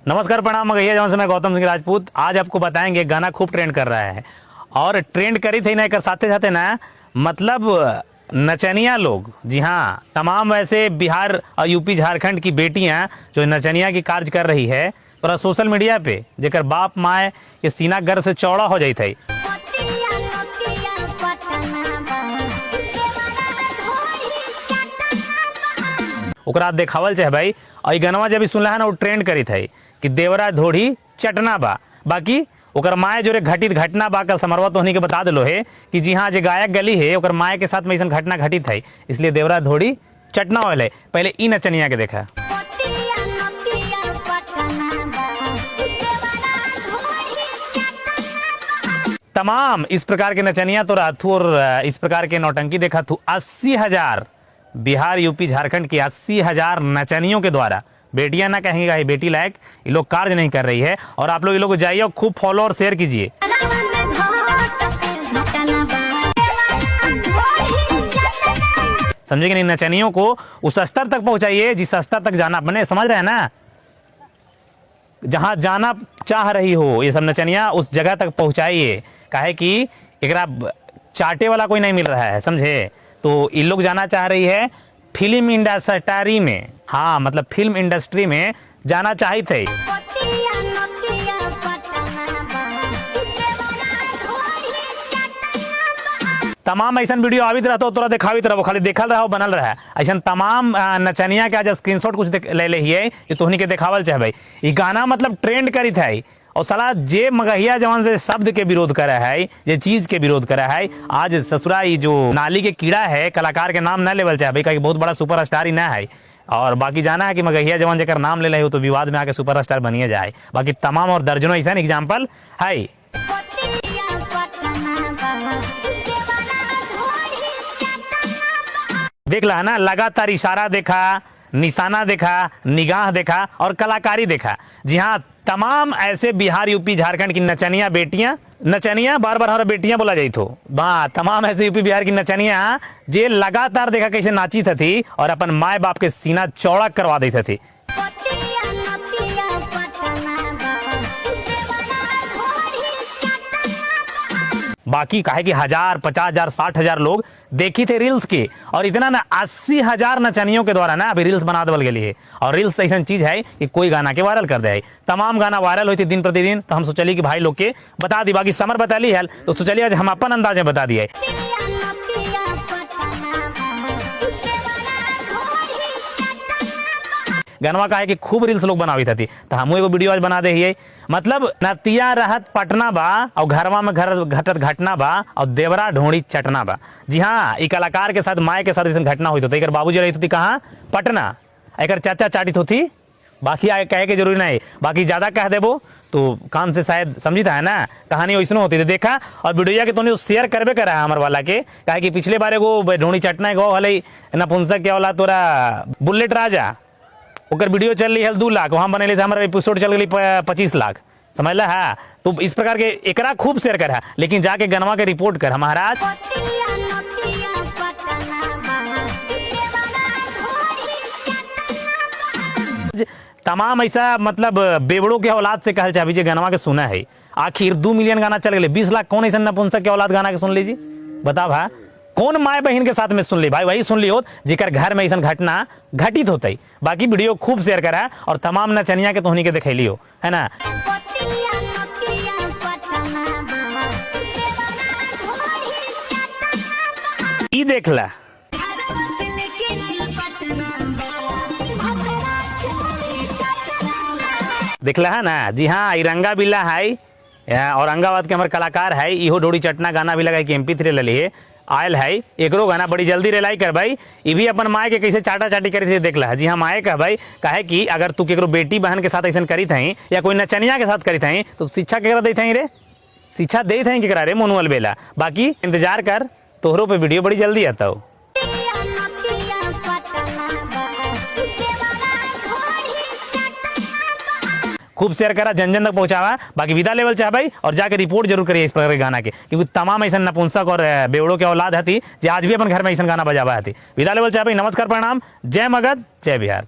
नमस्कार प्रणाम मगैया जवन से मैं गौतम सिंह राजपूत। आज आपको बताएंगे गाना खूब ट्रेंड कर रहा है और ट्रेंड करी थी ना कर साथे साथे ना मतलब नचनिया लोग, जी हाँ, तमाम ऐसे बिहार और यूपी झारखंड की बेटियां जो नचनिया की कार्य कर रही है पूरा सोशल मीडिया पे, जेकर बाप माए ये सीना गर्व से चौड़ा हो जाई थी। ओकरा देखावल चाहे भाई, और गनवा जब सुनला है ना वो ट्रेंड करी थी कि देवरा धोड़ी चटना बा, बाकी ओकर माए जो घटित घटना बा कल समरवा तो के बता दिलो है कि जी हाँ जो गायक गली है ओकर माए के साथ में ऐसा घटना घटित है, इसलिए देवरा धोड़ी चटना होल है। पहले ई नचनिया के देखा। तमाम इस प्रकार के नचनिया तो राथू और इस प्रकार के नौटंकी देखा थू 80,000 बिहार यूपी झारखंड की 80,000 नचनियों के द्वारा, बेटियां ना कहेंगे ये बेटी लायक, ये लोग कार्य नहीं कर रही है। और आप लोग ये लोग जाइए खूब फॉलो और शेयर कीजिए। समझे कि नहीं, नचनियों को उस स्तर तक पहुंचाइए जिस स्तर तक जाना बने, समझ रहे हैं ना, जहां जाना चाह रही हो ये सब नचनिया उस जगह तक पहुंचाइए। काहे कि एकरा चाटे वाला कोई नहीं मिल रहा है, समझे। तो इन लोग जाना चाह रही है फिल्म इंडस्ट्री में, हाँ मतलब फिल्म इंडस्ट्री में जाना चाही थे। तमाम ऐसा वीडियो आवित रहता तोरा देखावित रहो, खाली देखल रहो बनल रहा। ऐसा तमाम नचनिया के आज स्क्रीनशॉट कुछ ले ले हिए कि तोहनी के देखावल चाहे भाई। ये गाना मतलब ट्रेंड करी था और साला जे मगहिया जवान से शब्द के विरोध करा है, जे चीज के विरोध करा है, आज ससुरा जो नाली के कीड़ा है, कलाकार के नाम न लेवल चाहे भाई, कहीं बहुत बड़ा सुपरस्टार ही ना है। और बाकी जाना है कि मगहिया जवान जेकर नाम ले हो तो विवाद में आके सुपरस्टार बनिए जाए। बाकी तमाम और दर्जनों ऐसा एग्जाम्पल है। देख ला है ना, लगातार इशारा देखा, निशाना देखा, निगाह देखा और कलाकारी देखा। जी हाँ, तमाम ऐसे बिहार यूपी झारखंड की नचनिया बेटियां, नचनिया बार बार हमारा बेटियां बोला जाई तो तमाम ऐसे यूपी बिहार की नचनिया जे लगातार देखा कैसे नाची थी और अपन माए बाप के सीना चौड़ा करवा दी थी। बाकी काहे कि 1000, 50,000, 60,000 लोग देखी थे रील्स के, और इतना ना 80,000 नचनियों के द्वारा ना अभी रील्स बना देवल गई है। और रील्स ऐसा चीज है कि कोई गाना के वायरल कर दे, तमाम गाना वायरल होती दिन प्रतिदिन। तो हम सोचली कि भाई लोग के बता दी, बाकी समर बता ली है तो सोचलिए आज हम अपन अंदाज में बता दिए। गनवा का है कि खूब रील्स लोग बनावी थी, तो हम एगो वीडियो आज बना दे हिये। मतलब नतिया रहत पटना बा और घरवा में घर घटत घटना बा और देवरा ढोड़ी चटना बा। जी हाँ, ये कलाकार के साथ माए के साथ घटना हुई तो एक बाबूजी रही थी कहाँ, पटना, एक चाचा चाटित होती। बाकी आगे कहे के जरूरी नहीं, बाकी ज्यादा कह देबो तो कान से शायद समझी था है ना, कहानी वैसनो होती थी देखा। और वीडियो के तो शेयर करबे करा है हमारे वाला के, कहे कि पिछले बार एगो ढोड़ी चटना गो हल नपुंसक क्या वाला तोरा बुलेट राजा, ओकर वीडियो चल रही है 2 लाख, वहाँ बने हमारा एपिसोड चल गई 25 लाख, समझ ला है। तो इस प्रकार के एकरा खूब शेयर करा, लेकिन जाके गनवा के रिपोर्ट कर महाराज। तमाम ऐसा मतलब बेवड़ों के औलाद से कहल चाहे जे गनवा के सुना है। आखिर 2 मिलियन गाना चल गए, 20 लाख कौन ऐसा नपुंसक के औलाद गाना के सुन लीजिए, बता भा कौन माए बहन के साथ में सुन ली भाई, वही सुन ली हो जेकर घर में ऐसा घटना घटित होता है। बाकी वीडियो खूब शेयर करा और तमाम नचनिया के तोहनी के दिखैली हो, है ना। ई देख ला, देख ला है ना। जी हाँ, रंगा बिल्ला है, औरंगाबाद के हमारे कलाकार है, इहो ढोड़ी चटना गाना भी लगा कि MP3 ले लिए आयल है। एकरो गाना बड़ी जल्दी रिलाई कर भाई, ये भी अपन माए के कैसे चाटा चाटी करी थे देख ला। जी हाँ, माए का भाई काहे कि अगर तू केकरो बेटी बहन के साथ ऐसा करी थी या कोई नचनिया के साथ करी थी तो शिक्षा केकरा दे थी रे, शिक्षा दे थी केकरा रे मोनुअल बेला। बाकी इंतजार कर, तोहरों पे वीडियो बड़ी जल्दी आता हो। खूब शेयर करा, जन जन तक पहुंचावा। बाकी विदा लेवल चाह भाई और जाके रिपोर्ट जरूर करिए इस प्रकार के गाना के, क्योंकि तमाम ऐसा नपुंसक और बेवड़ों के औलाद हती जो आज भी अपन घर में ऐसा गाना बजावा हती। विदा लेवल चाह भाई, नमस्कार, प्रणाम, जय मगध, जय बिहार।